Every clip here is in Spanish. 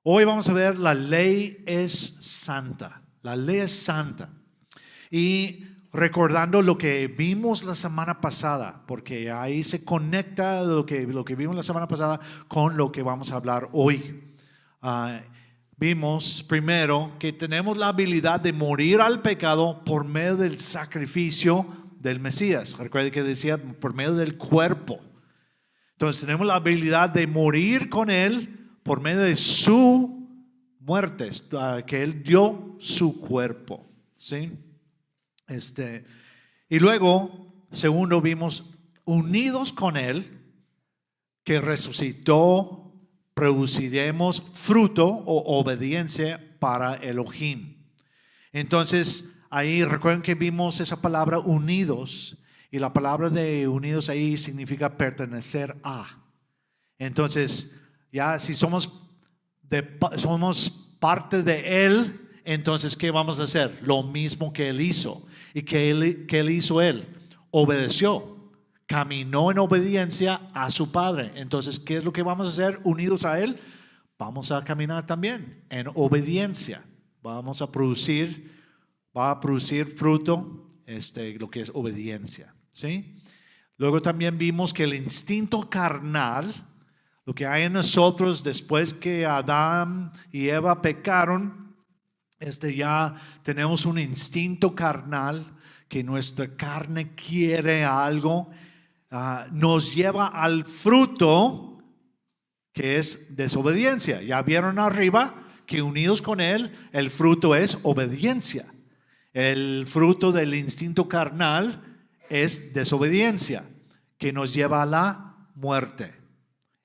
Hoy vamos a ver la ley es santa. La ley es santa. Y recordando lo que vimos la semana pasada, porque ahí se conecta lo que vimos la semana pasada con lo que vamos a hablar hoy. Vimos primero que tenemos la habilidad de morir al pecado por medio del sacrificio del Mesías. Recuerde que decía por medio del cuerpo. Entonces tenemos la habilidad de morir con Él por medio de su muerte, que Él dio su cuerpo. ¿Sí? Y luego, segundo, vimos unidos con Él, que resucitó, produciremos fruto o obediencia para Elohim. Entonces, ahí recuerden que vimos esa palabra unidos, y la palabra de unidos ahí significa pertenecer a. Entonces, ya si somos parte de Él, entonces ¿qué vamos a hacer? Lo mismo que Él hizo. ¿Y que él hizo Él? Obedeció, caminó en obediencia a su Padre. Entonces, ¿qué es lo que vamos a hacer unidos a Él? Vamos a caminar también en obediencia. Va a producir fruto, lo que es obediencia. ¿Sí? Luego también vimos que el instinto carnal, lo que hay en nosotros después que Adán y Eva pecaron, ya tenemos un instinto carnal que nuestra carne quiere algo, nos lleva al fruto que es desobediencia. Ya vieron arriba que unidos con Él, el fruto es obediencia. El fruto del instinto carnal es desobediencia, que nos lleva a la muerte.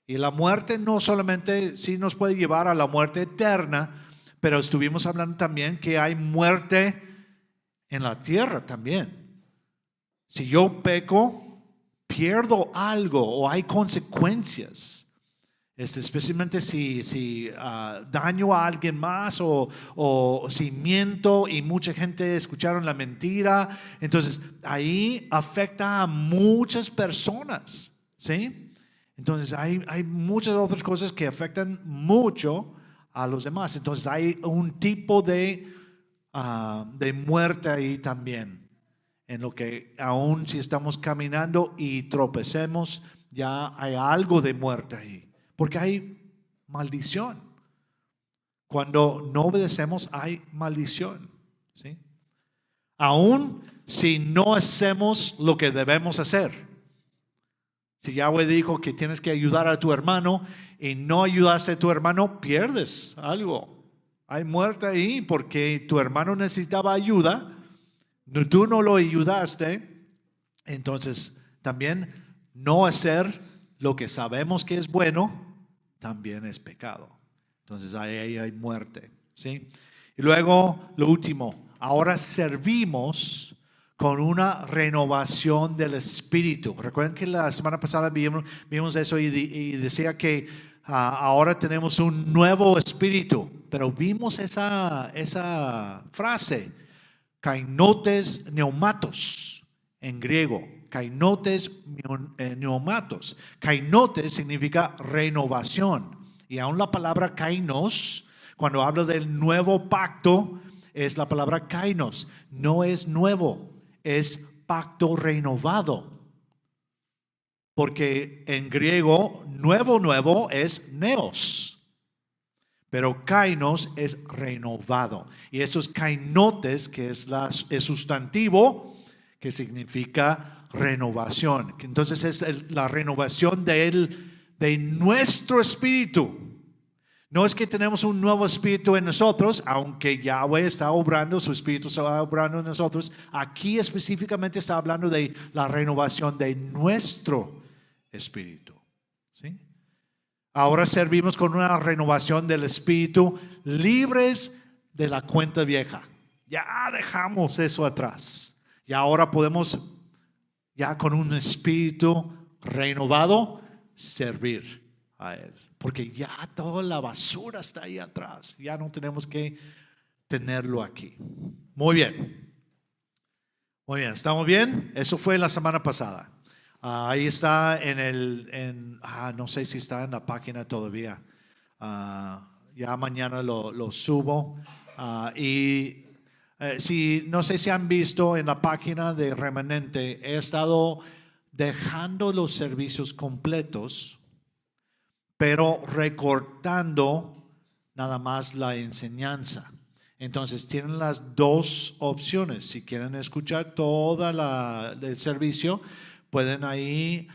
Y la muerte no solamente sí nos puede llevar a la muerte eterna, pero estuvimos hablando también que hay muerte en la tierra también. Si yo peco, pierdo algo o hay consecuencias. Especialmente si daño a alguien más o si miento y mucha gente escucharon la mentira, entonces ahí afecta a muchas personas, ¿sí? Entonces hay muchas otras cosas que afectan mucho a los demás. Entonces hay un tipo de muerte ahí también, en lo que aún si estamos caminando y tropecemos, ya hay algo de muerte ahí. Porque hay maldición. Cuando no obedecemos hay maldición. ¿Sí? Aún si no hacemos lo que debemos hacer. Si Yahweh dijo que tienes que ayudar a tu hermano y no ayudaste a tu hermano, pierdes algo. Hay muerte ahí porque tu hermano necesitaba ayuda. Tú no lo ayudaste. Entonces también no hacer lo que sabemos que es bueno también es pecado. Entonces ahí hay muerte, ¿sí? Y luego lo último, ahora servimos con una renovación del espíritu. Recuerden que la semana pasada vimos eso y decía que ahora tenemos un nuevo espíritu, pero vimos esa frase, kainotes pneumatos en griego. Kainotes pneumatos. Kainotes significa renovación. Y aún la palabra kainos, cuando hablo del nuevo pacto, es la palabra kainos. No es nuevo, es pacto renovado. Porque en griego, nuevo es neos. Pero kainos es renovado. Y eso es kainotes, que es sustantivo, que significa renovación. Entonces es la renovación de nuestro espíritu. No es que tenemos un nuevo espíritu en nosotros, aunque Yahweh está obrando, su espíritu está obrando en nosotros. Aquí específicamente está hablando de la renovación de nuestro espíritu. ¿Sí? Ahora servimos con una renovación del espíritu, libres de la cuenta vieja. Ya dejamos eso atrás. Y ahora podemos, ya con un espíritu renovado, servir a Él. Porque ya toda la basura está ahí atrás. Ya no tenemos que tenerlo aquí. Muy bien. Muy bien, ¿estamos bien? Eso fue la semana pasada. Ahí está no sé si está en la página todavía. Ya mañana lo subo. No sé si han visto en la página de Remanente, he estado dejando los servicios completos, pero recortando nada más la enseñanza. Entonces tienen las dos opciones. Si quieren escuchar todo el servicio, pueden ahí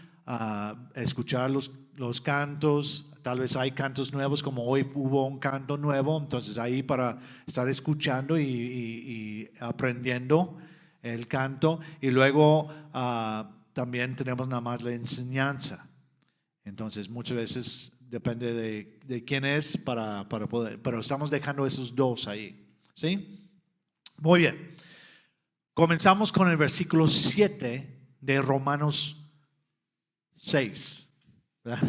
escuchar los cantos. Tal vez hay cantos nuevos, como hoy hubo un canto nuevo. Entonces ahí para estar escuchando y aprendiendo el canto. Y luego también tenemos nada más la enseñanza. Entonces muchas veces depende de quién es para poder. Pero estamos dejando esos dos ahí. ¿Sí? Muy bien. Comenzamos con el versículo 7 de Romanos 6. ¿Verdad?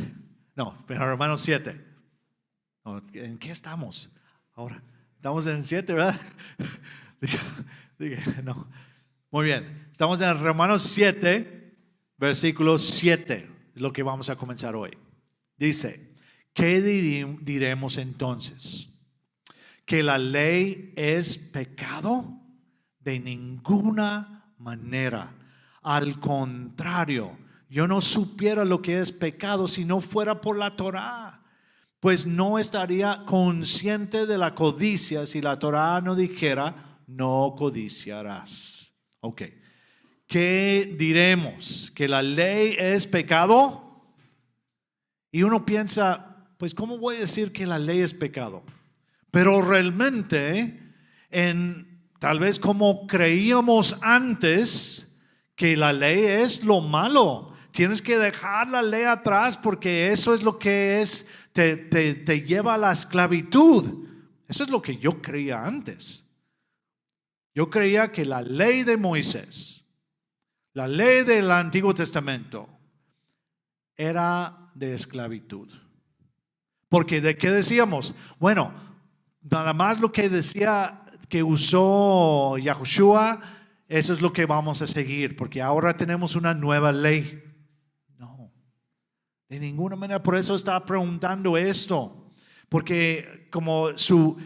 No, pero Romanos 7. ¿En qué estamos ahora? Estamos en el 7, ¿verdad? No. Muy bien. Estamos en Romanos 7, versículo 7. Es lo que vamos a comenzar hoy. Dice, ¿qué diremos entonces? ¿Que la ley es pecado? De ninguna manera. Al contrario, yo no supiera lo que es pecado si no fuera por la Torá, pues no estaría consciente de la codicia si la Torá no dijera, no codiciarás. Ok. ¿Qué diremos? ¿Que la ley es pecado? Y uno piensa, pues ¿cómo voy a decir que la ley es pecado? Pero realmente, tal vez como creíamos antes, que la ley es lo malo. Tienes que dejar la ley atrás porque eso es lo que es, te lleva a la esclavitud. Eso es lo que yo creía antes. Yo creía que la ley de Moisés, la ley del Antiguo Testamento, era de esclavitud. Porque ¿de qué decíamos? Bueno, nada más lo que decía que usó Yahushua, eso es lo que vamos a seguir, porque ahora tenemos una nueva ley. No, de ninguna manera. Por eso estaba preguntando esto, porque como su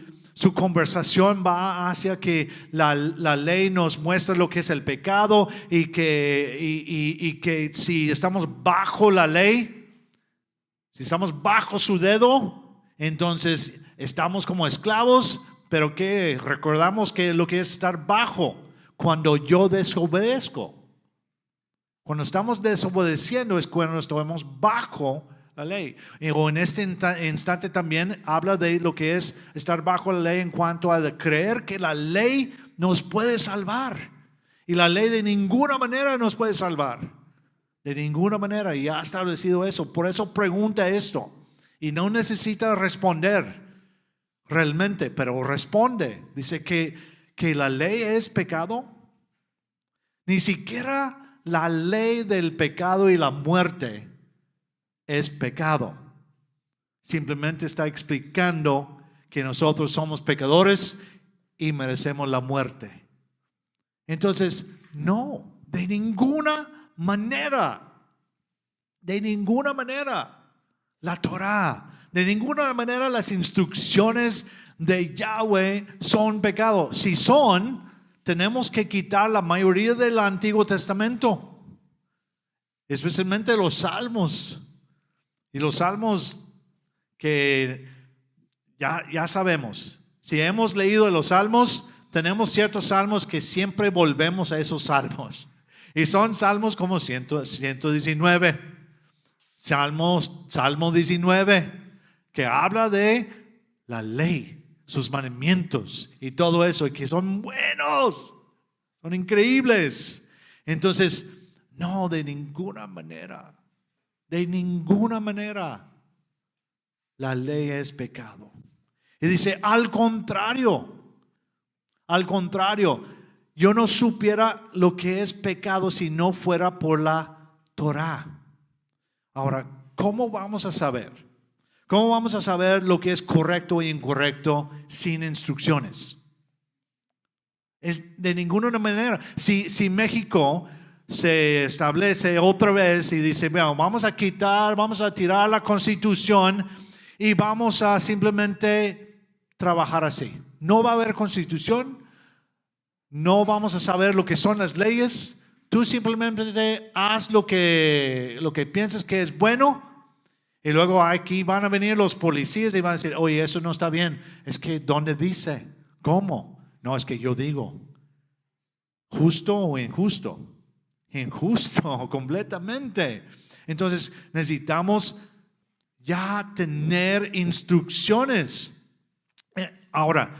conversación va hacia que la ley nos muestra lo que es el pecado y que si estamos bajo la ley, si estamos bajo su dedo, entonces estamos como esclavos, pero que recordamos que lo que es estar bajo cuando yo desobedezco. Cuando estamos desobedeciendo es cuando estamos bajo la ley. O en este instante también habla de lo que es estar bajo la ley en cuanto a creer que la ley nos puede salvar. Y la ley de ninguna manera nos puede salvar. De ninguna manera. Y ha establecido eso. Por eso pregunta esto. Y no necesita responder realmente, pero responde. Dice que la ley es pecado. Ni siquiera la ley del pecado y la muerte es pecado. Simplemente está explicando que nosotros somos pecadores y merecemos la muerte. Entonces, no, de ninguna manera. De ninguna manera. La Torá, de ninguna manera las instrucciones de Yahweh son pecado. Si son, tenemos que quitar la mayoría del Antiguo Testamento, especialmente los salmos. Y los salmos que ya sabemos, si hemos leído los salmos, tenemos ciertos salmos que siempre volvemos a esos salmos. Y son salmos como 119. Salmo 19, que habla de la ley, sus mandamientos y todo eso, y que son buenos, son increíbles. Entonces, no, de ninguna manera, la ley es pecado. Y dice, al contrario, yo no supiera lo que es pecado si no fuera por la Torá. Ahora, ¿cómo vamos a saber? ¿Cómo vamos a saber lo que es correcto e incorrecto sin instrucciones? Es de ninguna manera. Si México se establece otra vez y dice, bueno, vamos a tirar la Constitución y vamos a simplemente trabajar así. No va a haber constitución, no vamos a saber lo que son las leyes. Tú simplemente haz lo que piensas que es bueno. Y luego aquí van a venir los policías y van a decir, oye, eso no está bien. Es que, ¿dónde dice? ¿Cómo? No, es que yo digo, ¿justo o injusto? Injusto, completamente. Entonces, necesitamos ya tener instrucciones. Ahora,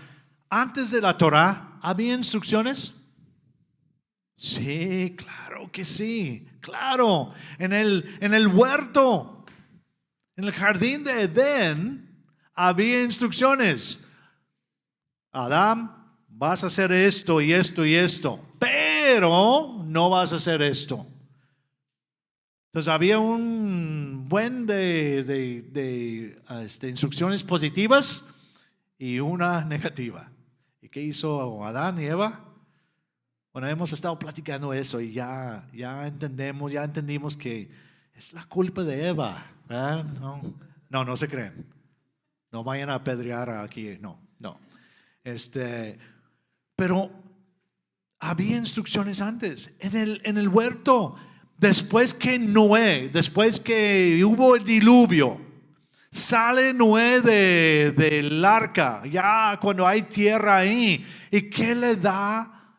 antes de la Torah, ¿había instrucciones? Sí, claro que sí, claro. En el huerto, en el jardín de Edén, había instrucciones. Adán, vas a hacer esto y esto y esto, pero no vas a hacer esto. Entonces había un buen de instrucciones positivas y una negativa. ¿Y qué hizo Adán y Eva? Bueno, hemos estado platicando eso y ya entendimos que es la culpa de Eva. ¿Verdad? No se creen. No vayan a apedrear aquí, no. Pero había instrucciones antes. En el huerto, después que hubo el diluvio, sale Noé del arca, ya cuando hay tierra ahí. ¿Y qué le da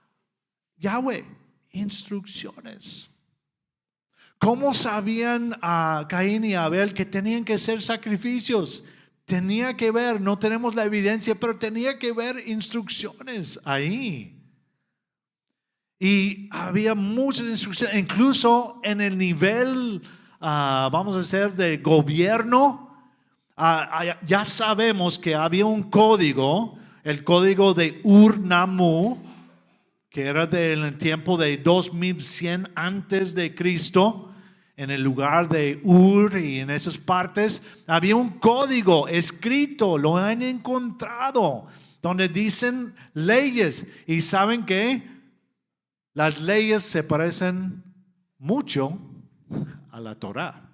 Yahweh? Instrucciones. ¿Cómo sabían a Caín y Abel que tenían que hacer sacrificios? Tenía que ver, no tenemos la evidencia, pero tenía que ver instrucciones ahí. Y había muchas instrucciones, incluso en el nivel, vamos a decir, de gobierno. Ya sabemos que había un código, el código de Ur-Nammu, que era del tiempo de 2100 antes de Cristo. En el lugar de Ur y en esas partes había un código escrito, lo han encontrado, donde dicen leyes. Y saben que las leyes se parecen mucho a la Torah,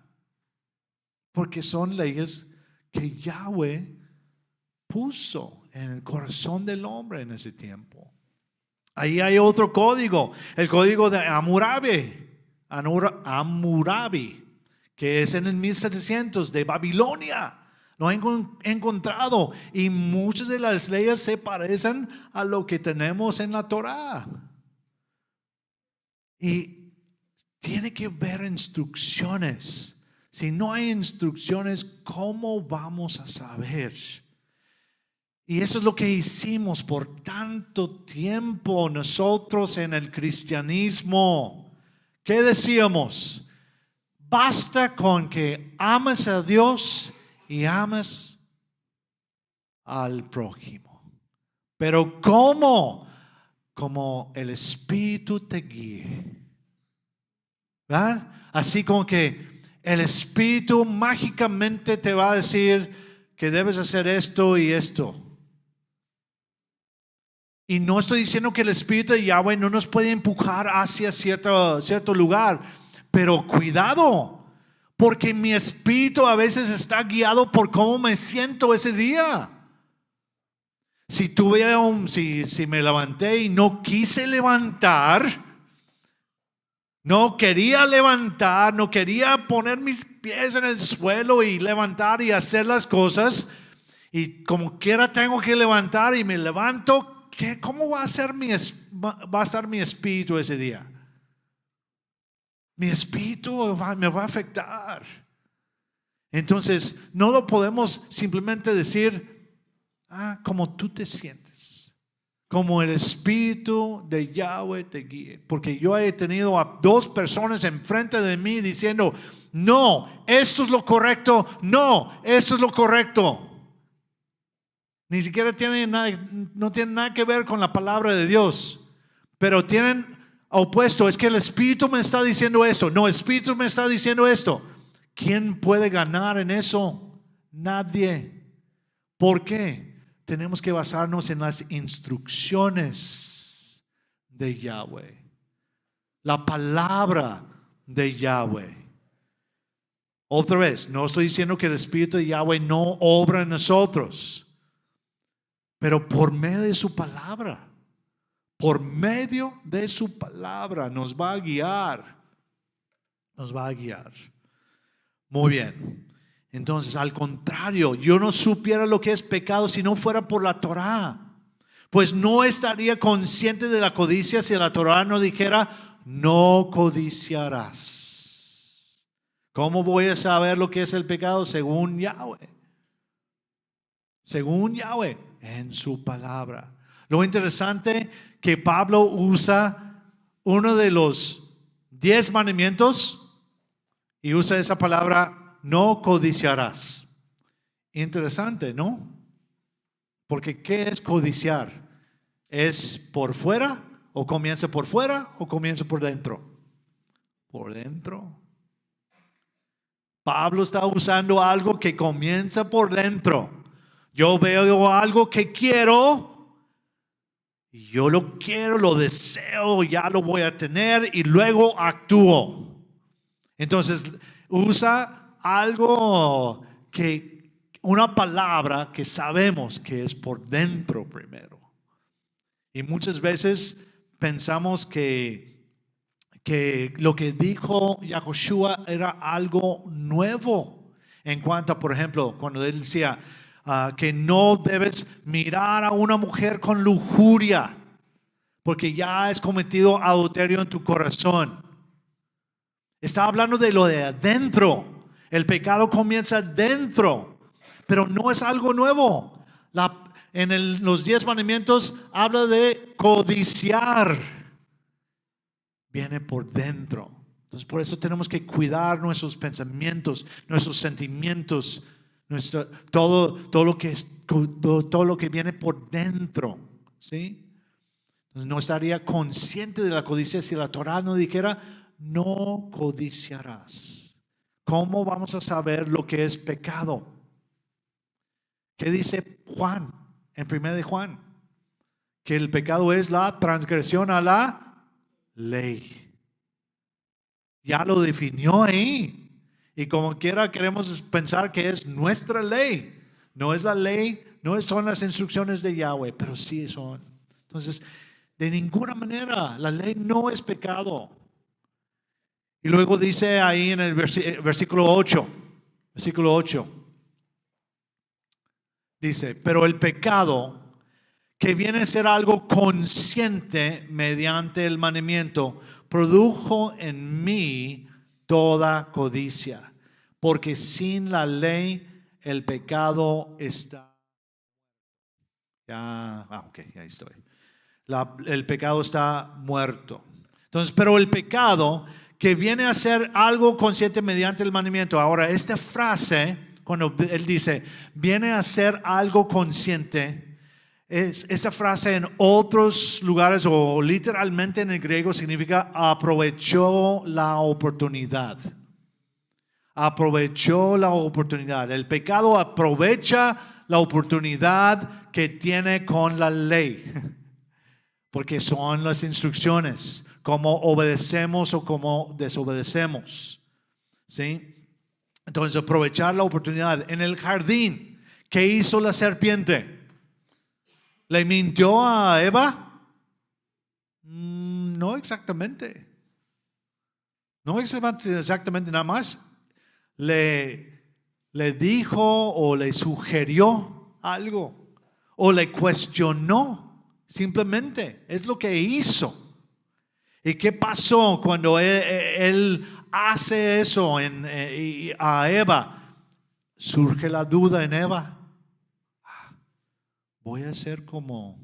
porque son leyes que Yahweh puso en el corazón del hombre en ese tiempo. Ahí hay otro código, el código de Hammurabi, que es en el 1700 de Babilonia. Lo han encontrado y muchas de las leyes se parecen a lo que tenemos en la Torah. Y tiene que haber instrucciones. Si no hay instrucciones, ¿cómo vamos a saber? Y eso es lo que hicimos por tanto tiempo nosotros en el cristianismo. ¿Qué decíamos? Basta con que ames a Dios y ames al prójimo. Pero ¿cómo? Como el Espíritu te guíe. ¿Verdad? Así como que el Espíritu mágicamente te va a decir que debes hacer esto y esto. Y no estoy diciendo que el Espíritu de Yahweh no nos puede empujar hacia cierto lugar, pero cuidado, porque mi espíritu a veces está guiado por cómo me siento ese día. Si me levanté y no quise levantar, no quería levantar, no quería poner mis pies en el suelo y levantar y hacer las cosas, y como quiera tengo que levantar y me levanto, ¿cómo va a estar mi espíritu ese día? Mi espíritu me va a afectar. Entonces, no lo podemos simplemente decir, como tú te sientes, como el Espíritu de Yahweh te guíe. Porque yo he tenido a 2 personas enfrente de mí diciendo, no, esto es lo correcto, no, esto es lo correcto. Ni siquiera no tienen nada que ver con la palabra de Dios, pero tienen opuesto. Es que el Espíritu me está diciendo esto, no, el Espíritu me está diciendo esto. ¿Quién puede ganar en eso? Nadie. ¿Por qué? Tenemos que basarnos en las instrucciones de Yahweh, la palabra de Yahweh. Otra vez, no estoy diciendo que el Espíritu de Yahweh no obra en nosotros, pero por medio de su palabra, por medio de su palabra nos va a guiar. Nos va a guiar. Muy bien. Entonces, al contrario, yo no supiera lo que es pecado si no fuera por la Torá. Pues no estaría consciente de la codicia si la Torá no dijera, no codiciarás. ¿Cómo voy a saber lo que es el pecado? Según Yahweh. Según Yahweh, en su palabra. Lo interesante que Pablo usa uno de los 10 mandamientos y usa esa palabra, no codiciarás. Interesante, ¿no? Porque ¿qué es codiciar? ¿Es por fuera? ¿O comienza por fuera? ¿O comienza por dentro? Por dentro. Pablo está usando algo que comienza por dentro. Yo veo algo que quiero, y yo lo quiero, lo deseo, ya lo voy a tener y luego actúo. Entonces usa algo una palabra que sabemos que es por dentro primero. Y muchas veces pensamos que lo que dijo Yahushua era algo nuevo. En cuanto a, por ejemplo, cuando él decía que no debes mirar a una mujer con lujuria, porque ya has cometido adulterio en tu corazón. Está hablando de lo de adentro. El pecado comienza dentro, pero no es algo nuevo. Los 10 mandamientos habla de codiciar. Viene por dentro. Entonces por eso tenemos que cuidar nuestros pensamientos, nuestros sentimientos, todo lo que viene por dentro. ¿Sí? Entonces no estaría consciente de la codicia si la Torá no dijera, no codiciarás. ¿Cómo vamos a saber lo que es pecado? ¿Qué dice Juan en 1 de Juan? Que el pecado es la transgresión a la ley. Ya lo definió ahí. Y como quiera queremos pensar que es nuestra ley. No es la ley, no son las instrucciones de Yahweh, pero sí son. Entonces, de ninguna manera, la ley no es pecado. Y luego dice ahí en el versículo 8, dice, pero el pecado que viene a ser algo consciente mediante el mandamiento, produjo en mí toda codicia, porque sin la ley el pecado está. Ok, ya estoy. El pecado está muerto. Entonces, pero el pecado que viene a ser algo consciente mediante el mandamiento. Ahora, esta frase, cuando él dice, viene a ser algo consciente, esa frase en otros lugares o literalmente en el griego significa aprovechó la oportunidad. Aprovechó la oportunidad. El pecado aprovecha la oportunidad que tiene con la ley. Porque son las instrucciones, cómo obedecemos o cómo desobedecemos. ¿Sí? Entonces aprovechar la oportunidad. En el jardín, ¿qué hizo la serpiente? ¿Le mintió a Eva? No exactamente. No exactamente, nada más. Le dijo o le sugirió algo o le cuestionó. Simplemente es lo que hizo. ¿Y qué pasó cuando él hace eso a Eva? Surge la duda en Eva. ¿Voy a ser como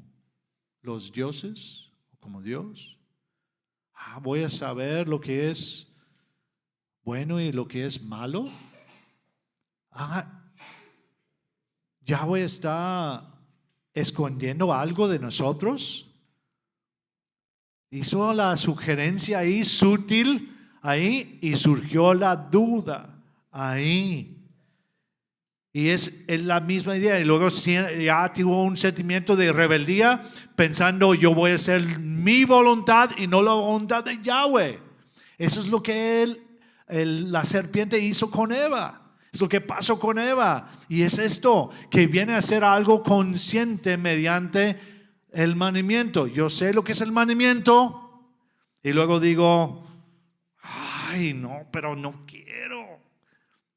los dioses? ¿Como Dios? ¿Voy a saber lo que es bueno y lo que es malo? ¿Yahweh está escondiendo algo de nosotros? Hizo la sugerencia ahí, sutil, ahí, y surgió la duda ahí. Y es la misma idea. Y luego ya tuvo un sentimiento de rebeldía, pensando yo voy a hacer mi voluntad y no la voluntad de Yahweh. Eso es lo que él la serpiente hizo con Eva. Es lo que pasó con Eva. Y es esto, que viene a ser algo consciente mediante el mandamiento. Yo sé lo que es el mandamiento y luego digo, ay, no, pero no quiero.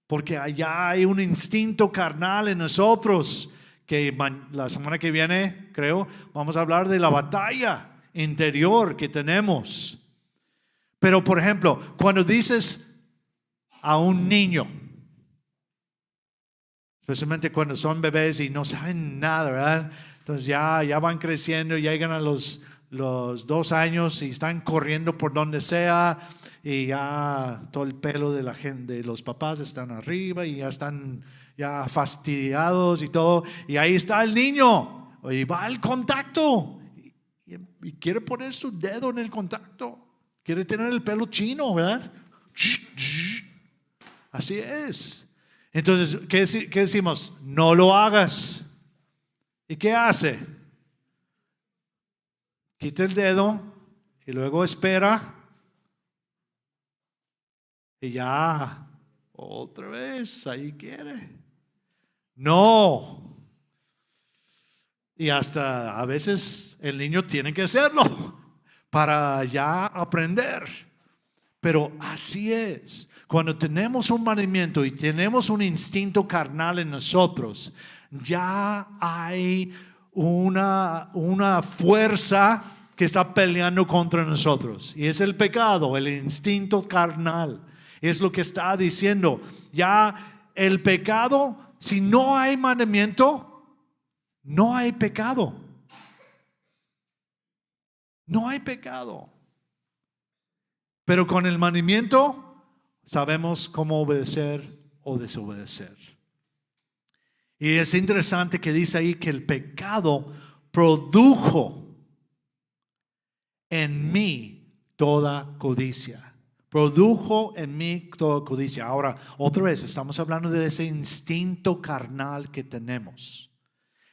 Porque allá hay un instinto carnal en nosotros. Que la semana que viene, creo, vamos a hablar de la batalla interior que tenemos. Pero, por ejemplo, cuando dices a un niño, especialmente cuando son bebés y no saben nada, ¿verdad? Entonces ya van creciendo, ya llegan a los 2 años y están corriendo por donde sea y ya todo el pelo de la gente, de los papás están arriba y ya están ya fastidiados y todo. Y ahí está el niño y va al contacto y quiere poner su dedo en el contacto. Quiere tener el pelo chino, ¿verdad? Así es. Entonces, ¿qué decimos? No lo hagas. ¿Y qué hace? Quita el dedo y luego espera. Y ya, otra vez, ahí quiere. No. Y hasta a veces el niño tiene que hacerlo para ya aprender. Pero así es. Cuando tenemos un mandamiento y tenemos un instinto carnal en nosotros, ya hay una fuerza que está peleando contra nosotros. Y es el pecado, el instinto carnal. Es lo que está diciendo. Ya el pecado, si no hay mandamiento, no hay pecado. No hay pecado. Pero con el mandamiento sabemos cómo obedecer o desobedecer. Y es interesante que dice ahí que el pecado produjo en mí toda codicia. Produjo en mí toda codicia. Ahora, otra vez, estamos hablando de ese instinto carnal que tenemos.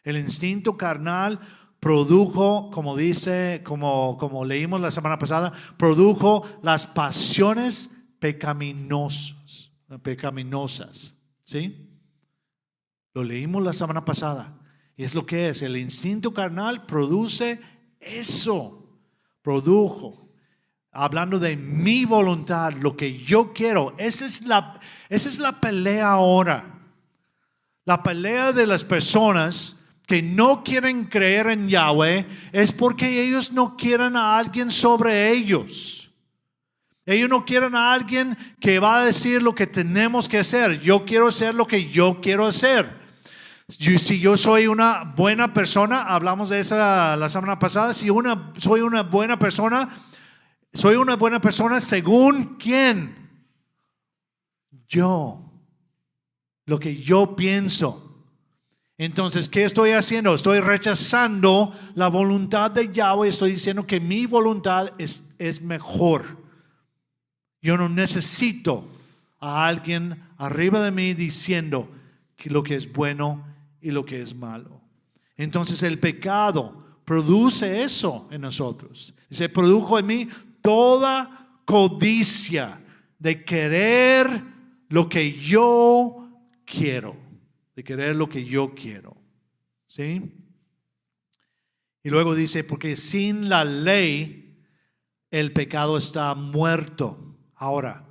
El instinto carnal produjo, como dice, como leímos la semana pasada, produjo las pasiones pecaminosas. ¿Sí? Lo leímos la semana pasada. Y es lo que es. El instinto carnal produce eso. Produjo. Hablando de mi voluntad, lo que yo quiero. Esa es la pelea ahora. La pelea de las personas que no quieren creer en Yahweh es porque ellos no quieren a alguien sobre ellos. Ellos no quieren a alguien que va a decir lo que tenemos que hacer. Yo quiero hacer lo que yo quiero hacer. Si yo soy una buena persona, hablamos de eso la semana pasada. Si soy una buena persona, soy una buena persona según quién. Yo. Lo que yo pienso. Entonces, ¿qué estoy haciendo? Estoy rechazando la voluntad de Yahweh. Estoy diciendo que mi voluntad es mejor. Yo no necesito a alguien arriba de mí diciendo que lo que es bueno y lo que es malo. Entonces, el pecado produce eso en nosotros. Se produjo en mí toda codicia de querer lo que yo quiero. De querer lo que yo quiero. ¿Sí? Y luego dice, porque sin la ley el pecado está muerto. Ahora,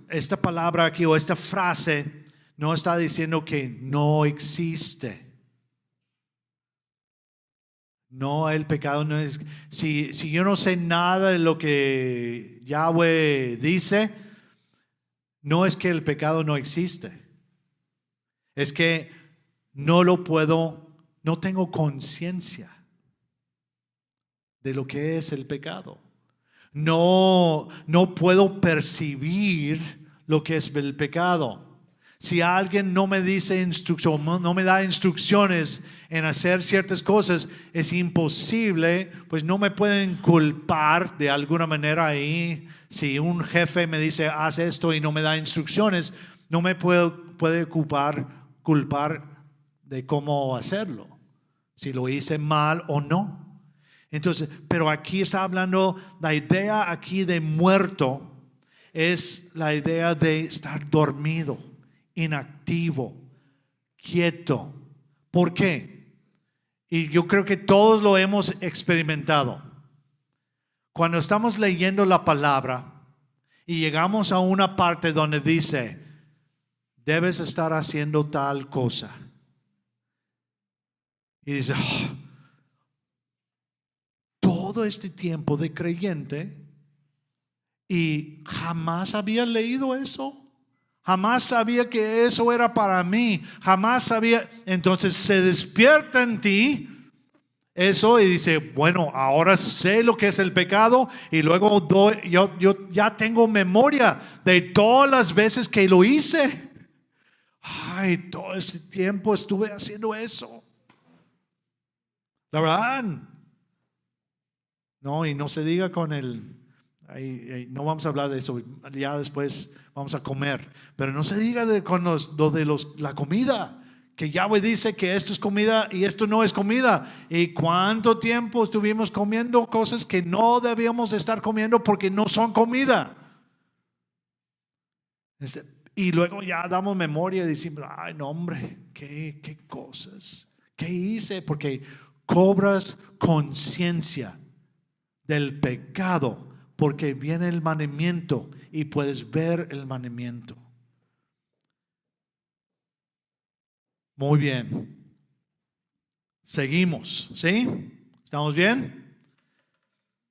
esta palabra aquí o esta frase no está diciendo que no existe. No, el pecado no es. Si yo no sé nada de lo que Yahweh dice, no es que el pecado no existe. Es que no tengo conciencia de lo que es el pecado. No puedo percibir lo que es el pecado. Si alguien no me dice no me da instrucciones en hacer ciertas cosas, es imposible, pues no me pueden culpar de alguna manera ahí. Si un jefe me dice haz esto y no me da instrucciones, no me puede culpar de cómo hacerlo, si lo hice mal o no. Entonces, pero aquí está hablando, la idea aquí de muerto es la idea de estar dormido, inactivo, quieto. ¿Por qué? Y yo creo que todos lo hemos experimentado. Cuando estamos leyendo la palabra y llegamos a una parte donde dice, debes estar haciendo tal cosa. Y dice, oh, todo este tiempo de creyente y jamás había leído eso. Jamás sabía que eso era para mí. Jamás sabía. Entonces se despierta en ti eso y dice, bueno, ahora sé lo que es el pecado y luego yo ya tengo memoria de todas las veces que lo hice. Ay, todo ese tiempo estuve haciendo eso. La verdad. No, y no se diga con no vamos a hablar de eso, ya después vamos a comer, pero no se diga con la comida, que Yahweh dice que esto es comida y esto no es comida. ¿Y cuánto tiempo estuvimos comiendo cosas que no debíamos estar comiendo porque no son comida? Y luego ya damos memoria y decimos, ay no hombre, qué cosas, qué hice, porque cobras conciencia del pecado, porque viene el mandamiento y puedes ver el mandamiento. Muy bien. Seguimos, ¿sí? ¿Estamos bien?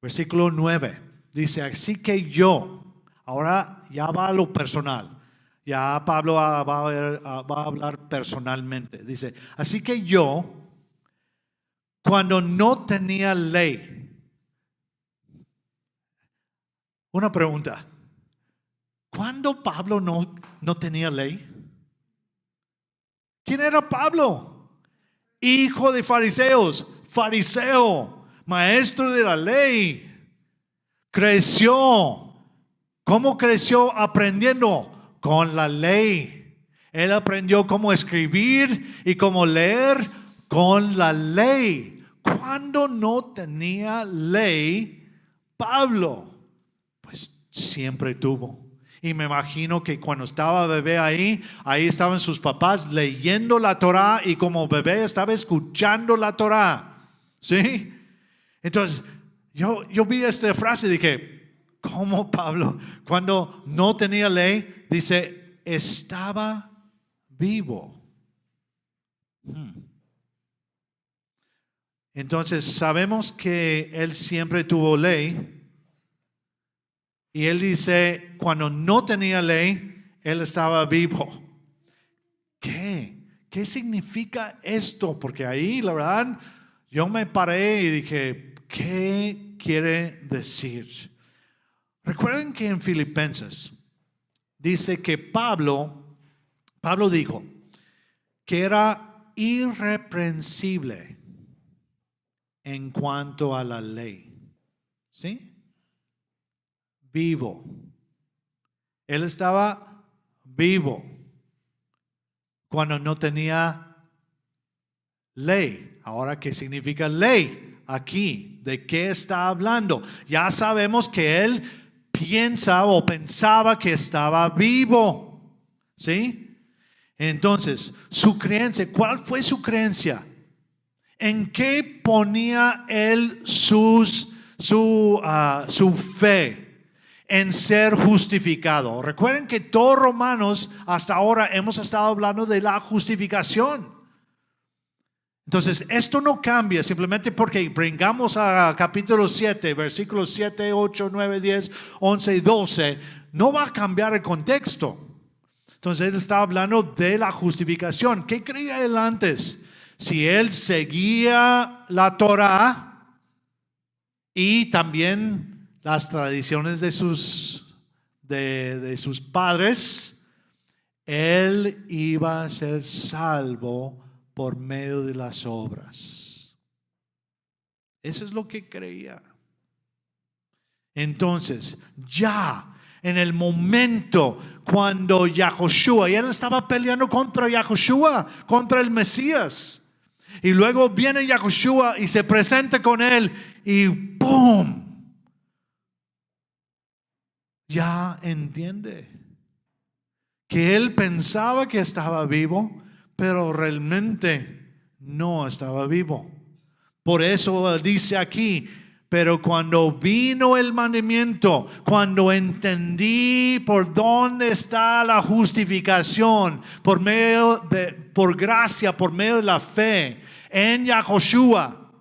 Versículo 9. Dice, así que yo, ahora ya va a lo personal. Ya Pablo va a hablar personalmente. Dice, así que yo, cuando no tenía ley. Una pregunta. ¿Cuándo Pablo no tenía ley? ¿Quién era Pablo? Hijo de fariseos, fariseo, maestro de la ley. Creció. ¿Cómo creció? Aprendiendo con la ley. Él aprendió cómo escribir y cómo leer con la ley. ¿Cuándo no tenía ley Pablo? Pues siempre tuvo. Y me imagino que cuando estaba bebé ahí estaban sus papás leyendo la Torah y como bebé estaba escuchando la Torah. ¿Sí? Entonces, yo vi esta frase y dije, ¿cómo Pablo, cuando no tenía ley, dice, estaba vivo? Entonces, sabemos que él siempre tuvo ley. Y él dice, cuando no tenía ley, él estaba vivo. ¿Qué significa esto? Porque ahí, la verdad, yo me paré y dije, ¿qué quiere decir? Recuerden que en Filipenses dice que Pablo dijo que era irreprensible en cuanto a la ley. ¿Sí? Vivo. Él estaba vivo cuando no tenía ley. Ahora, ¿qué significa ley? Aquí, ¿de qué está hablando? Ya sabemos que él piensa o pensaba que estaba vivo. ¿Sí? Entonces, su creencia, ¿cuál fue su creencia? ¿En qué ponía él su fe? En ser justificado. Recuerden que todos Romanos hasta ahora hemos estado hablando de la justificación. Entonces esto no cambia simplemente porque brincamos a capítulo 7, versículos 7, 8, 9, 10, 11 y 12. No va a cambiar el contexto. Entonces él está hablando de la justificación. ¿Qué creía él antes? Si él seguía la Torah y también las tradiciones de sus padres, él iba a ser salvo por medio de las obras. Eso es lo que creía. Entonces, ya en el momento cuando Yahushua, y él estaba peleando contra Yahushua, contra el Mesías. Y luego viene Yahushua y se presenta con él y ¡pum! Ya entiende que él pensaba que estaba vivo, pero realmente no estaba vivo. Por eso dice aquí, pero cuando vino el mandamiento, cuando entendí por dónde está la justificación, por gracia, por medio de la fe en Yahushua,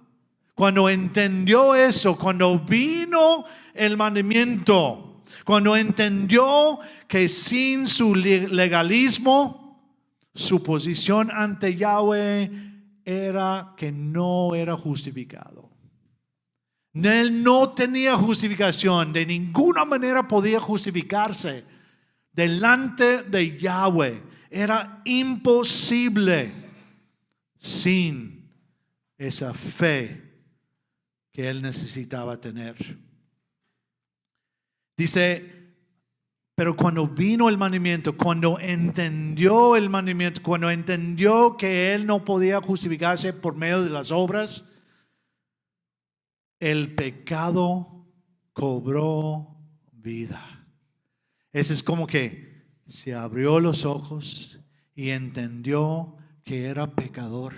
cuando entendió eso, cuando vino el mandamiento, cuando entendió que sin su legalismo, su posición ante Yahweh era que no era justificado. Él no tenía justificación, de ninguna manera podía justificarse delante de Yahweh. Era imposible sin esa fe que él necesitaba tener. Dice, pero cuando vino el mandamiento, cuando entendió el mandamiento, cuando entendió que él no podía justificarse por medio de las obras, el pecado cobró vida. Ese es como que se abrió los ojos y entendió que era pecador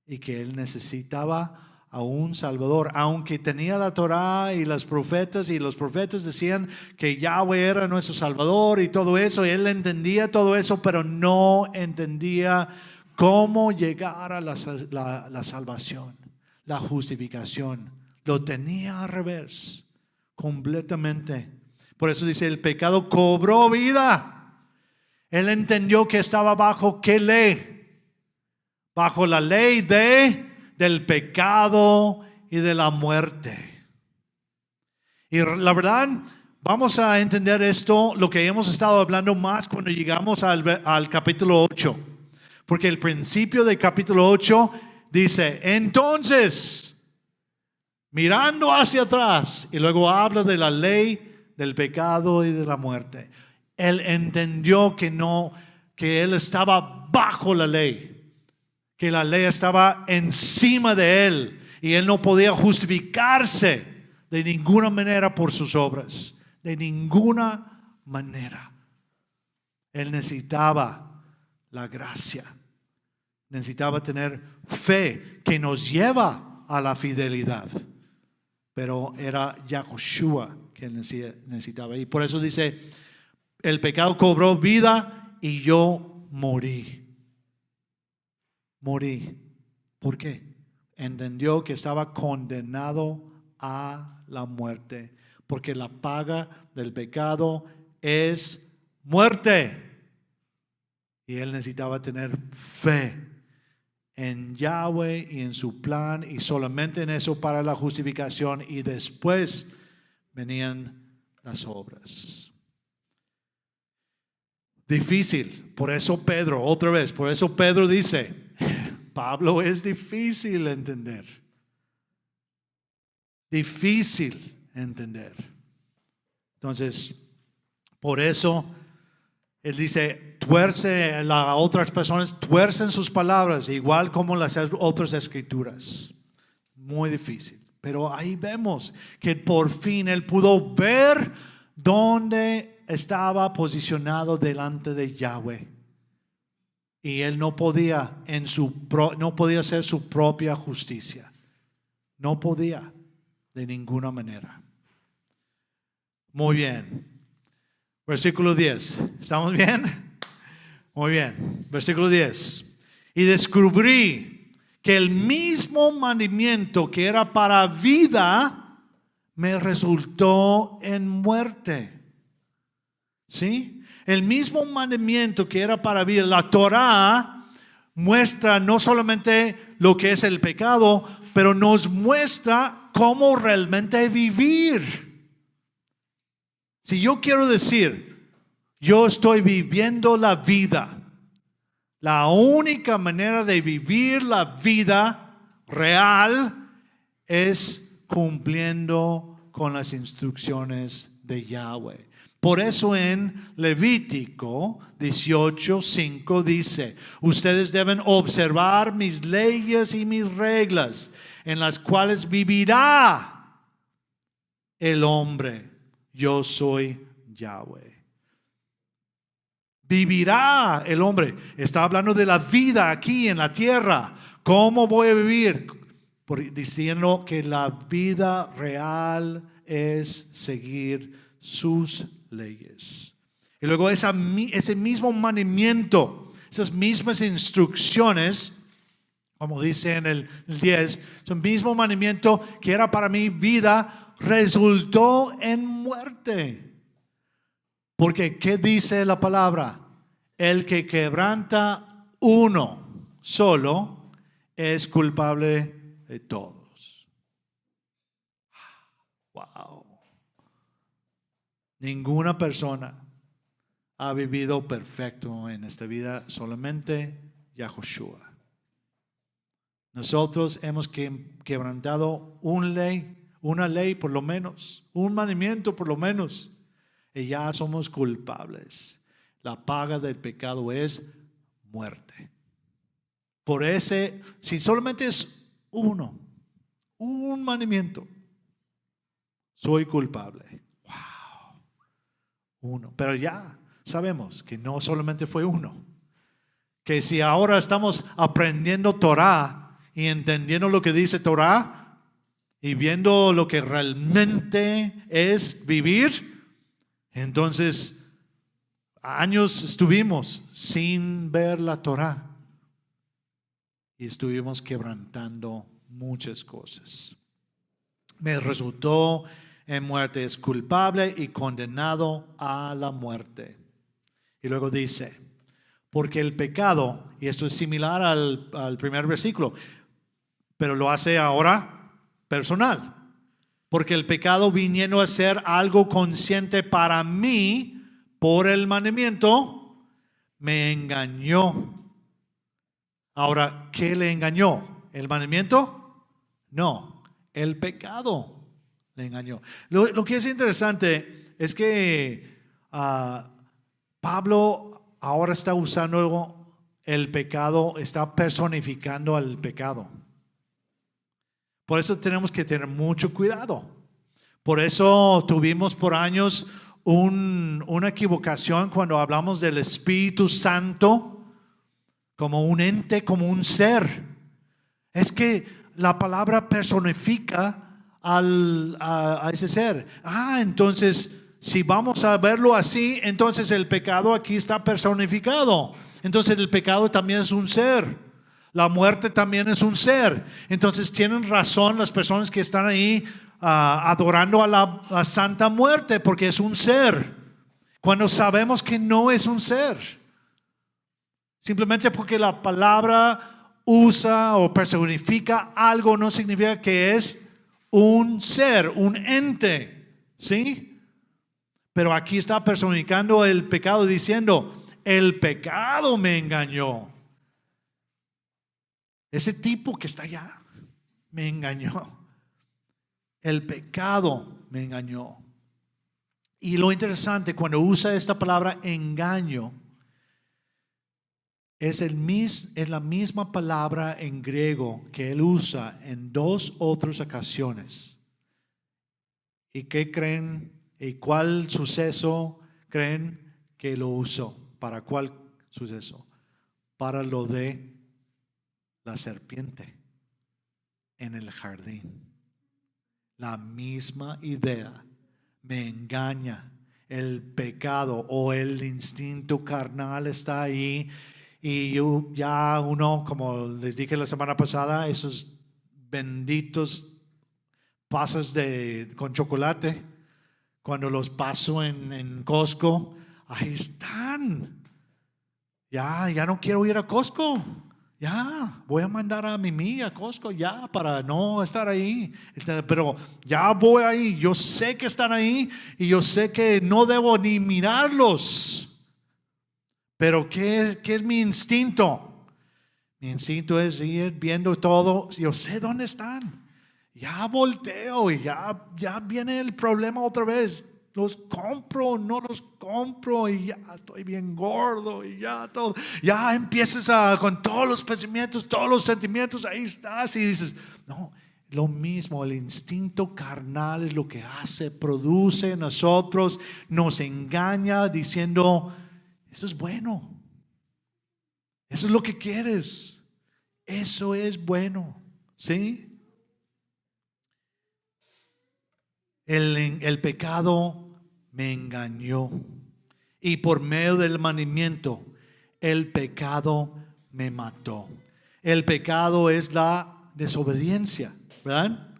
y que él necesitaba a un Salvador. Aunque tenía la Torá y los profetas decían que Yahweh era nuestro Salvador y todo eso, y él entendía todo eso, pero no entendía cómo llegar a la salvación, la justificación. Lo tenía al revés, completamente. Por eso dice, el pecado cobró vida. Él entendió que estaba bajo ¿qué ley? Bajo la ley del pecado y de la muerte. Y la verdad, vamos a entender esto, lo que hemos estado hablando más cuando llegamos al capítulo 8. Porque el principio del capítulo 8 dice, entonces, mirando hacia atrás, y luego habla de la ley del pecado y de la muerte. Él entendió que él estaba bajo la ley, que la ley estaba encima de él y él no podía justificarse de ninguna manera por sus obras, de ninguna manera. Él necesitaba la gracia, necesitaba tener fe que nos lleva a la fidelidad. Pero era Yahushua que necesitaba. Y por eso dice, el pecado cobró vida y yo morí. Morí. ¿Por qué? Entendió que estaba condenado a la muerte. Porque la paga del pecado es muerte. Y él necesitaba tener fe en Yahweh y en su plan, y solamente en eso para la justificación, y después venían las obras. Difícil, por eso Pedro, otra vez, por eso Pedro dice, Pablo, es difícil entender. Difícil entender. Entonces, por eso él dice, las otras personas tuercen sus palabras, igual como las otras escrituras. Muy difícil. Pero ahí vemos que por fin él pudo ver dónde estaba posicionado delante de Yahweh. Y él no podía hacer su propia justicia. No podía de ninguna manera. Muy bien. Versículo 10. ¿Estamos bien? Muy bien. Versículo 10. Y descubrí que el mismo mandamiento que era para vida me resultó en muerte. ¿Sí? El mismo mandamiento que era para vida. La Torá muestra no solamente lo que es el pecado, pero nos muestra cómo realmente vivir. Si yo quiero decir, yo estoy viviendo la vida, la única manera de vivir la vida real es cumpliendo con las instrucciones de Yahweh. Por eso en Levítico 18:5 dice, ustedes deben observar mis leyes y mis reglas, en las cuales vivirá el hombre. Yo soy Yahweh. Vivirá el hombre. Está hablando de la vida aquí en la tierra. ¿Cómo voy a vivir? Diciendo que la vida real es seguir sus leyes. Y luego ese mismo mandamiento, esas mismas instrucciones, como dice en el 10, ese mismo mandamiento que era para mi vida, resultó en muerte. Porque ¿qué dice la palabra? El que quebranta uno solo es culpable de todos. Wow. Ninguna persona ha vivido perfecto en esta vida, solamente Yahushua. Nosotros hemos quebrantado una ley por lo menos, un mandamiento por lo menos, y ya somos culpables. La paga del pecado es muerte. Por ese, si solamente es un mandamiento, soy culpable. Wow. Uno. Pero ya sabemos que no solamente fue uno. Que si ahora estamos aprendiendo Torah y entendiendo lo que dice Torah y viendo lo que realmente es vivir, entonces años estuvimos sin ver la Torah y estuvimos quebrantando muchas cosas. Me resultó en muerte, es culpable y condenado a la muerte. Y luego dice, porque el pecado, y esto es similar al primer versículo, pero lo hace ahora personal. Porque el pecado viniendo a ser algo consciente para mí por el mandamiento, me engañó. Ahora, ¿qué le engañó? ¿El mandamiento? No, el pecado le engañó. Lo que es interesante es que Pablo ahora está usando el pecado, está personificando al pecado. Por eso tenemos que tener mucho cuidado. Por eso tuvimos por años una equivocación cuando hablamos del Espíritu Santo como un ente, como un ser. Es que la palabra personifica a ese ser. Entonces, si vamos a verlo así, entonces el pecado aquí está personificado. Entonces el pecado también es un ser. La muerte también es un ser. Entonces tienen razón las personas que están ahí adorando a la Santa Muerte, porque es un ser. Cuando sabemos que no es un ser. Simplemente porque la palabra usa o personifica algo no significa que es un ser, un ente. ¿Sí? Pero aquí está personificando el pecado diciendo, el pecado me engañó. Ese tipo que está allá me engañó. El pecado me engañó. Y lo interesante, cuando usa esta palabra engaño, es la misma palabra en griego que él usa en dos otras ocasiones. ¿Y qué creen? ¿Y cuál suceso creen que lo usó? ¿Para cuál suceso? Para lo de la serpiente en el jardín. La misma idea. Me engaña. El pecado o el instinto carnal está ahí. Y uno, como les dije la semana pasada, esos benditos pasas con chocolate, cuando los paso en Costco, ahí están. Ya no quiero ir a Costco. Ya, voy a mandar a Mimi a Costco ya para no estar ahí. Pero ya voy ahí. Yo sé que están ahí y yo sé que no debo ni mirarlos. Pero ¿qué es mi instinto? Mi instinto es ir viendo todo. Yo sé dónde están. Ya volteo y ya viene el problema otra vez. los compro, no los compro y ya estoy bien gordo y ya todo. Ya empiezas con todos los pensamientos, todos los sentimientos, ahí estás y dices, no, lo mismo, el instinto carnal es lo que hace, produce en nosotros, nos engaña diciendo, eso es bueno, eso es lo que quieres, eso es bueno, ¿sí? El pecado me engañó y por medio del mandamiento el pecado me mató. El pecado es la desobediencia, ¿verdad?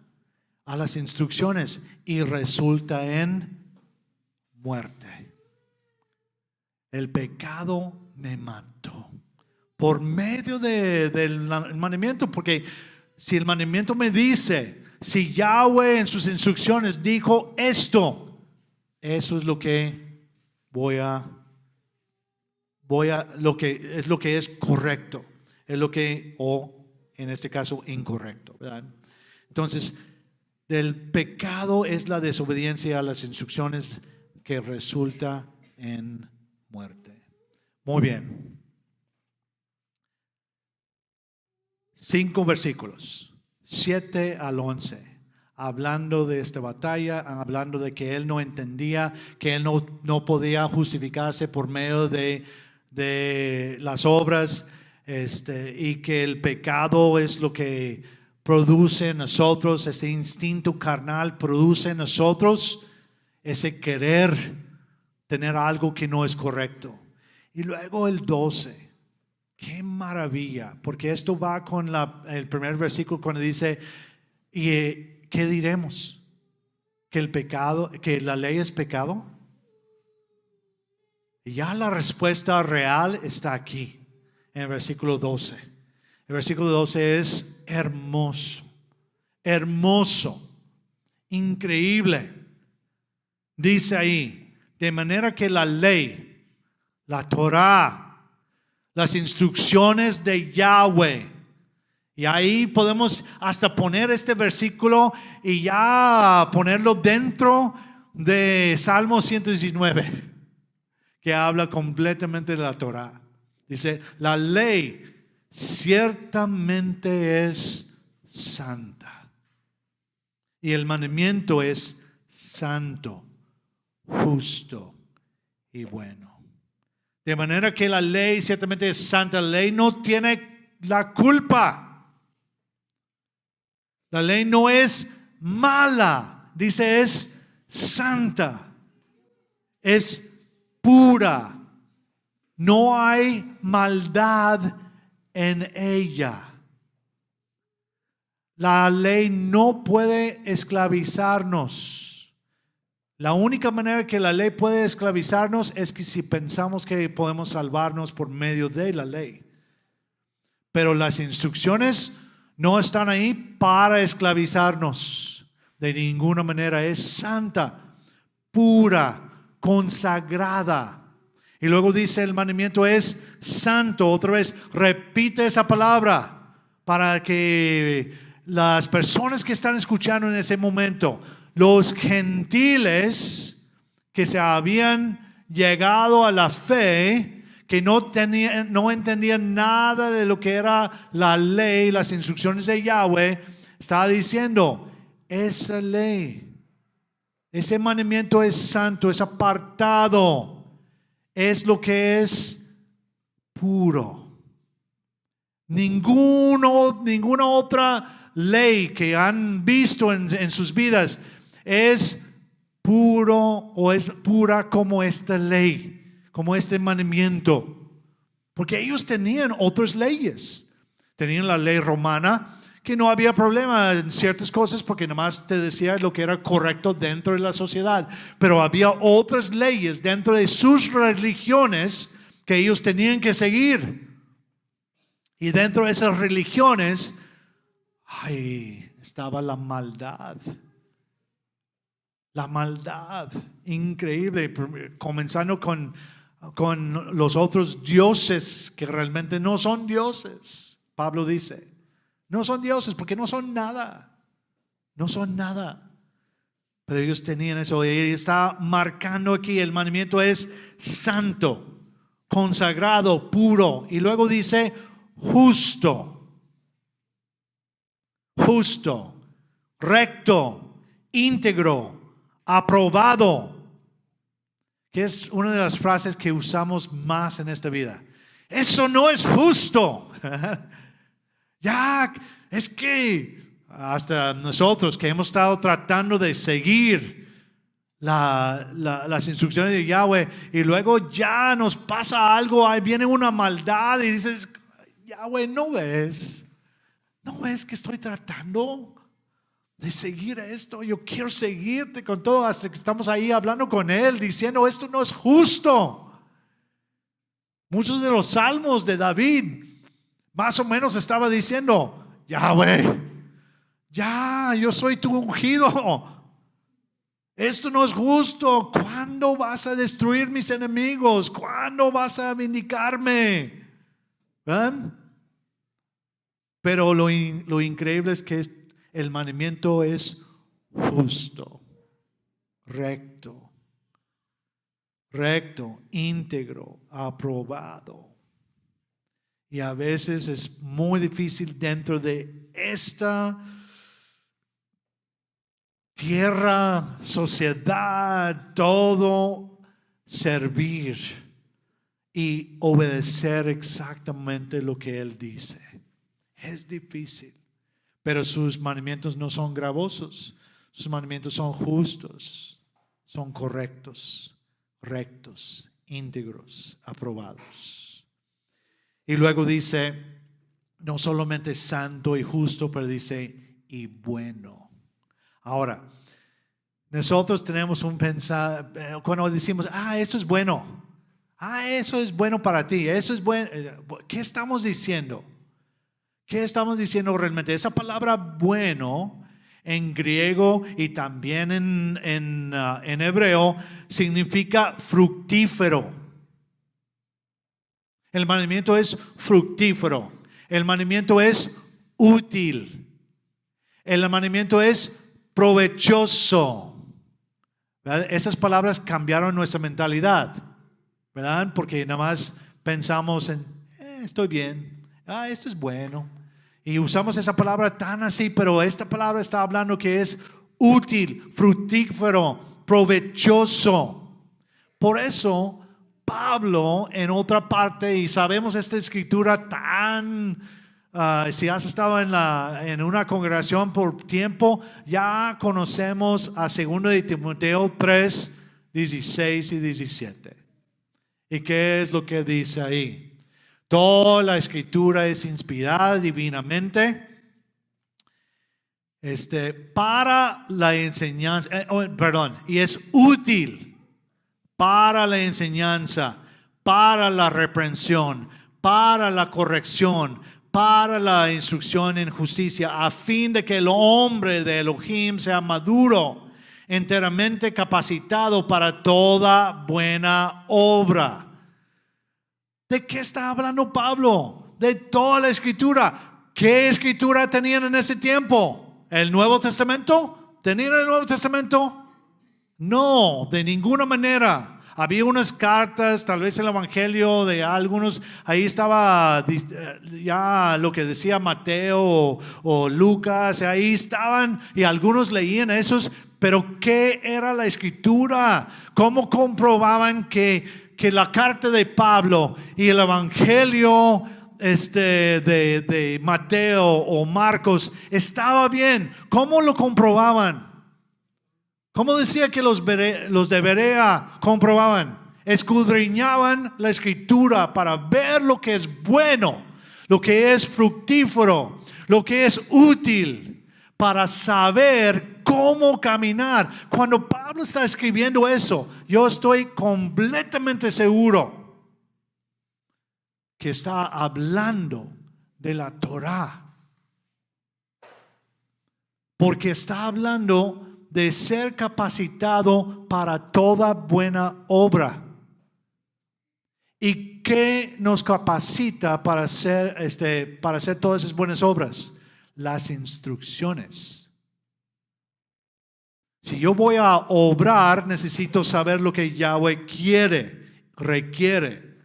A las instrucciones y resulta en muerte. El pecado me mató por medio del mandamiento, porque si el mandamiento me dice, si Yahweh en sus instrucciones dijo esto, eso es lo que lo que es correcto, es lo que, o en este caso, incorrecto, ¿verdad? Entonces, el pecado es la desobediencia a las instrucciones que resulta en muerte. Muy bien. 5 versículos, 7 al 11. Hablando de esta batalla, hablando de que él no entendía, que él no podía justificarse por medio de las obras, y que el pecado es lo que produce en nosotros, este instinto carnal produce en nosotros ese querer tener algo que no es correcto. Y luego el 12. Qué maravilla, porque esto va con el primer versículo cuando dice, ¿y qué diremos? ¿Que el pecado, que la ley es pecado? Y ya la respuesta real está aquí, en el versículo 12. El versículo 12 es hermoso, hermoso, increíble. Dice ahí, de manera que la ley, la Torah, las instrucciones de Yahweh. Y ahí podemos hasta poner este versículo y ya ponerlo dentro de Salmo 119, que habla completamente de la Torah. Dice, la ley ciertamente es santa. Y el mandamiento es santo, justo y bueno. De manera que la ley ciertamente es santa. La ley no tiene la culpa. La ley no es mala. Dice es santa. Es pura. No hay maldad en ella. La ley no puede esclavizarnos. La única manera que la ley puede esclavizarnos es que si pensamos que podemos salvarnos por medio de la ley. Pero las instrucciones no están ahí para esclavizarnos. De ninguna manera. Es santa, pura, consagrada. Y luego dice el mandamiento es santo. Otra vez repite esa palabra para que las personas que están escuchando en ese momento, los gentiles que se habían llegado a la fe, que no entendían nada de lo que era la ley, las instrucciones de Yahweh, estaba diciendo, esa ley, ese mandamiento es santo, es apartado, es lo que es puro. Ninguna otra ley que han visto en sus vidas es puro o es pura como esta ley, como este mandamiento. Porque ellos tenían otras leyes. Tenían la ley romana, que no había problema en ciertas cosas porque nomás te decía lo que era correcto dentro de la sociedad. Pero había otras leyes dentro de sus religiones que ellos tenían que seguir. Y dentro de esas religiones, estaba la maldad. La maldad increíble, comenzando con los otros dioses que realmente no son dioses. Pablo dice, no son dioses porque no son nada. No son nada. Pero ellos tenían eso. Y está marcando aquí, el mandamiento es santo, consagrado, puro. Y luego dice justo, justo, recto, íntegro, aprobado. Que es una de las frases que usamos más en esta vida. Eso no es justo. Ya, es que hasta nosotros que hemos estado tratando de seguir las instrucciones de Yahweh y luego ya nos pasa algo, ahí viene una maldad y dices, Yahweh, ¿no ves que estoy tratando de seguir esto? Yo quiero seguirte con todo, hasta que estamos ahí hablando con Él, diciendo, esto no es justo. Muchos de los salmos de David más o menos estaba diciendo, Yahweh, ya, yo soy tu ungido. Esto no es justo. ¿Cuándo vas a destruir mis enemigos? ¿Cuándo vas a vindicarme? ¿Ven? Pero lo increíble es que el mandamiento es justo, recto, íntegro, aprobado. Y a veces es muy difícil dentro de esta tierra, sociedad, todo, servir y obedecer exactamente lo que Él dice. Es difícil, pero sus mandamientos no son gravosos, sus mandamientos son justos, son correctos, rectos, íntegros, aprobados. Y luego dice, no solamente santo y justo, pero dice, y bueno. Ahora, nosotros tenemos un pensar, cuando decimos, eso es bueno. Eso es bueno para ti, eso es bueno. ¿Qué estamos diciendo? ¿Qué estamos diciendo realmente? Esa palabra bueno en griego y también en hebreo significa fructífero. El mandamiento es fructífero. El mandamiento es útil. El mandamiento es provechoso. ¿Verdad? Esas palabras cambiaron nuestra mentalidad, ¿verdad? Porque nada más pensamos en, estoy bien, esto es bueno. Y usamos esa palabra tan así, pero esta palabra está hablando que es útil, fructífero, provechoso. Por eso Pablo en otra parte, y sabemos esta escritura tan, si has estado en una congregación por tiempo, ya conocemos a 2 de Timoteo 3, 16 y 17. ¿Y qué es lo que dice ahí? Toda la escritura es inspirada divinamente para la enseñanza, y es útil para la enseñanza, para la reprensión, para la corrección, para la instrucción en justicia, a fin de que el hombre de Elohim sea maduro, enteramente capacitado para toda buena obra. ¿De qué está hablando Pablo? De toda la escritura. ¿Qué escritura tenían en ese tiempo? ¿El Nuevo Testamento? ¿Tenían el Nuevo Testamento? No, de ninguna manera. Había unas cartas, tal vez el evangelio de algunos, ahí estaba ya lo que decía Mateo o Lucas, ahí estaban y algunos leían esos, pero ¿qué era la escritura? ¿Cómo comprobaban que la carta de Pablo y el evangelio de Mateo o Marcos estaba bien? ¿Cómo lo comprobaban? ¿Cómo decía que los de Berea comprobaban? Escudriñaban la escritura para ver lo que es bueno, lo que es fructífero, lo que es útil, para saber cómo caminar. Cuando Pablo está escribiendo eso, yo estoy completamente seguro que está hablando de la Torá, porque está hablando de ser capacitado para toda buena obra. ¿Y qué nos capacita para hacer todas esas buenas obras? Las instrucciones. Si yo voy a obrar, necesito saber lo que Yahweh requiere.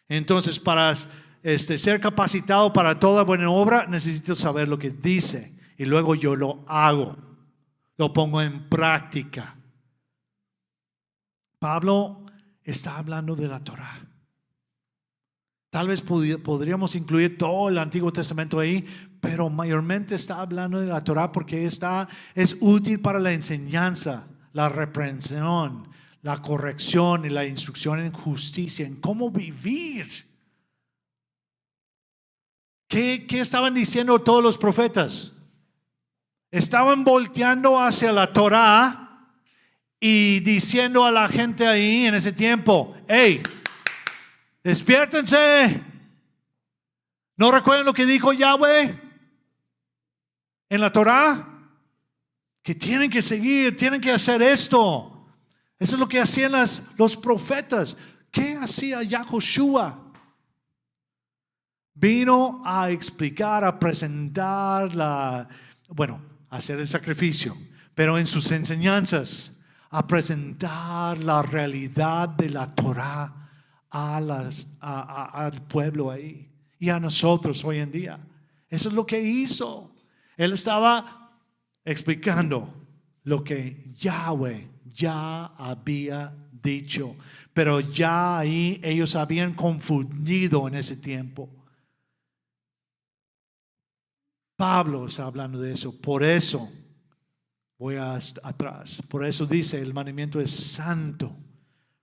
Entonces, para ser capacitado para toda buena obra, necesito saber lo que dice. Y luego yo lo hago, lo pongo en práctica. Pablo está hablando de la Torá. Tal vez podríamos incluir todo el Antiguo Testamento ahí, pero mayormente está hablando de la Torá porque es útil para la enseñanza, la reprensión, la corrección y la instrucción en justicia, en cómo vivir. ¿Qué estaban diciendo todos los profetas? Estaban volteando hacia la Torá y diciendo a la gente ahí en ese tiempo: hey, despiértense. ¿No recuerdan lo que dijo Yahweh en la Torá? Que tienen que seguir, tienen que hacer esto. Eso es lo que hacían los profetas. ¿Qué hacía Yahushua? Vino a explicar, a presentar hacer el sacrificio, pero en sus enseñanzas, a presentar la realidad de la Torá al pueblo ahí y a nosotros hoy en día. Eso es lo que hizo. Él estaba explicando lo que Yahweh ya había dicho, pero ya ahí ellos habían confundido en ese tiempo. Pablo está hablando de eso. Por eso voy atrás. Por eso dice: el mandamiento es santo,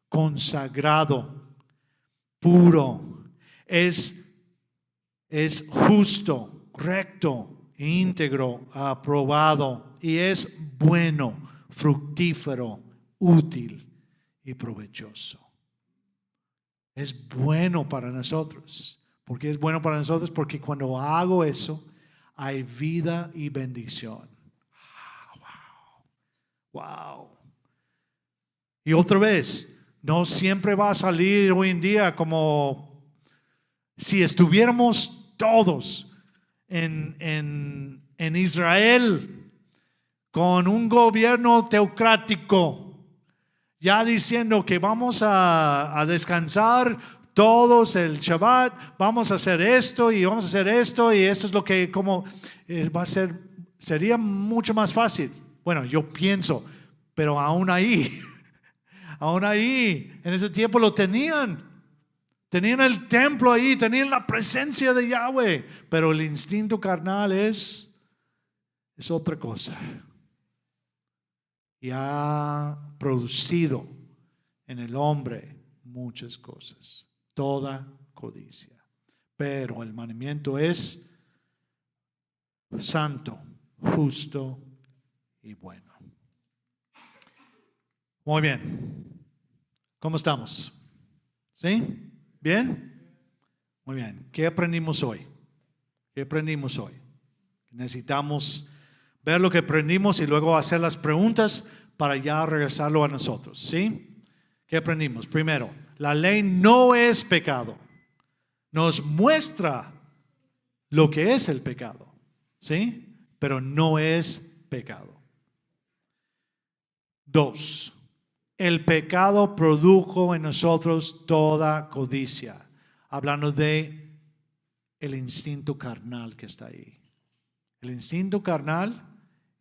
consagrado, puro, es justo, recto, íntegro, aprobado, y es bueno, fructífero, útil y provechoso. Es bueno para nosotros. ¿Por qué es bueno para nosotros? Porque cuando hago eso, hay vida y bendición. Wow. Y otra vez, no siempre va a salir hoy en día como si estuviéramos todos en Israel con un gobierno teocrático, ya diciendo que vamos a descansar todos el Shabbat, vamos a hacer esto y vamos a hacer esto, y eso es lo que va a ser. Sería mucho más fácil. Bueno, yo pienso, pero aún ahí, en ese tiempo lo tenían el templo ahí, tenían la presencia de Yahweh, pero el instinto carnal es otra cosa. Y ha producido en el hombre muchas cosas, toda codicia. Pero el mandamiento es santo, justo y bueno. Muy bien. ¿Cómo estamos? ¿Sí? ¿Bien? Muy bien. ¿Qué aprendimos hoy? Necesitamos ver lo que aprendimos y luego hacer las preguntas para ya regresarlo a nosotros. ¿Sí? ¿Qué aprendimos? Primero, la ley no es pecado. Nos muestra lo que es el pecado. ¿Sí? Pero no es pecado. 2. El pecado produjo en nosotros toda codicia. Hablando de el instinto carnal que está ahí. El instinto carnal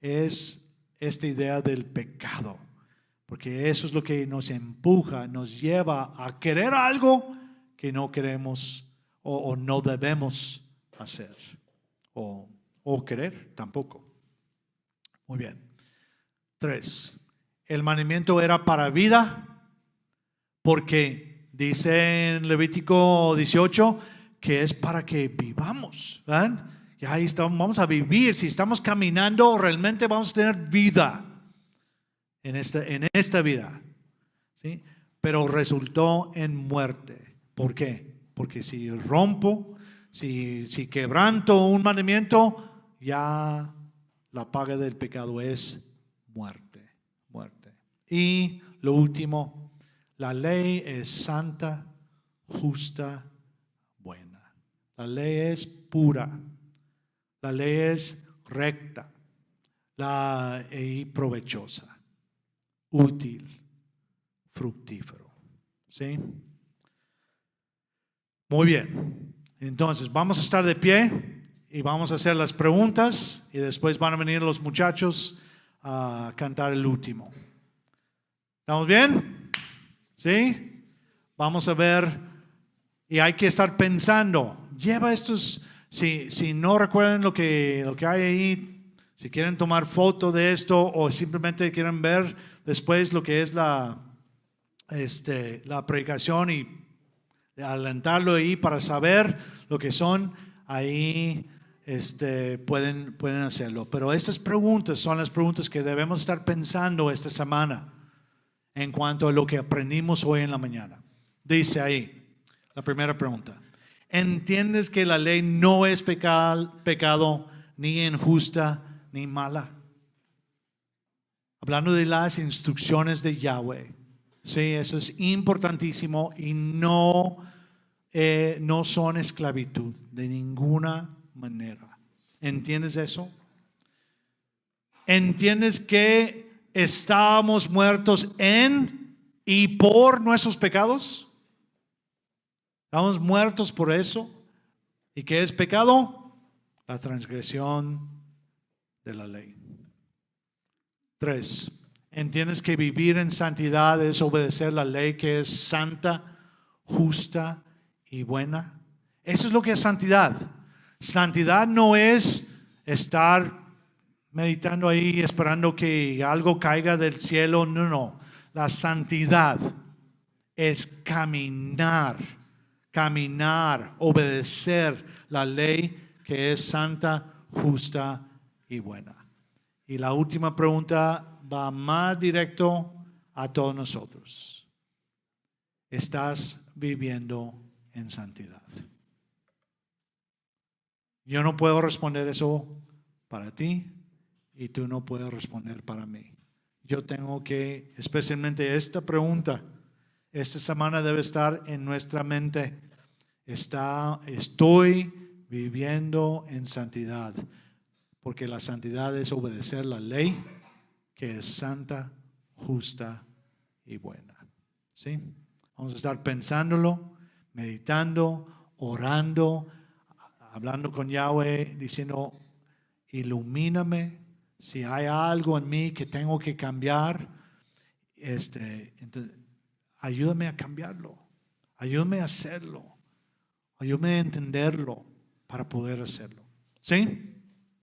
es esta idea del pecado. Porque eso es lo que nos empuja, nos lleva a querer algo que no queremos o no debemos hacer. O querer tampoco. Muy bien. 3. El mandamiento era para vida, porque dice en Levítico 18 que es para que vivamos. ¿Verdad? Y ahí estamos, vamos a vivir. Si estamos caminando, realmente vamos a tener vida en esta vida. ¿Sí? Pero resultó en muerte. ¿Por qué? Porque si rompo, si quebranto un mandamiento, ya la paga del pecado es muerte. Y lo último, la ley es santa, justa, buena. La ley es pura. La ley es recta y provechosa. útil, fructífero. ¿Sí? Muy bien. Entonces, vamos a estar de pie y vamos a hacer las preguntas y después van a venir los muchachos a cantar el último. ¿Estamos bien? ¿Sí? Vamos a ver y hay que estar pensando. Lleva estos, si no recuerdan lo que hay ahí, si quieren tomar foto de esto o simplemente quieren ver después lo que es la predicación y alentarlo ahí para saber lo que son, ahí pueden hacerlo. Pero estas preguntas son las preguntas que debemos estar pensando esta semana en cuanto a lo que aprendimos hoy en la mañana. Dice ahí, la primera pregunta: ¿entiendes que la ley no es pecado, ni injusta, ni mala? Hablando de las instrucciones de Yahweh. Sí, eso es importantísimo y no son esclavitud de ninguna manera. ¿Entiendes eso? ¿Entiendes que estábamos muertos en y por nuestros pecados? Estamos muertos por eso. ¿Y qué es pecado? La transgresión de la ley. 3. ¿Entiendes que vivir en santidad es obedecer la ley que es santa, justa y buena? Eso es lo que es santidad. Santidad no es estar meditando ahí esperando que algo caiga del cielo. No, no. La santidad es caminar, obedecer la ley que es santa, justa y buena. Y la última pregunta va más directo a todos nosotros. ¿Estás viviendo en santidad? Yo no puedo responder eso para ti y tú no puedes responder para mí. Yo tengo que, especialmente esta pregunta, esta semana debe estar en nuestra mente. Estoy viviendo en santidad, porque la santidad es obedecer la ley que es santa, justa y buena. ¿Sí? Vamos a estar pensándolo, meditando, orando, hablando con Yahweh, diciendo: ilumíname si hay algo en mí que tengo que cambiar. Entonces, ayúdame a cambiarlo, ayúdame a hacerlo, ayúdame a entenderlo para poder hacerlo. ¿Sí?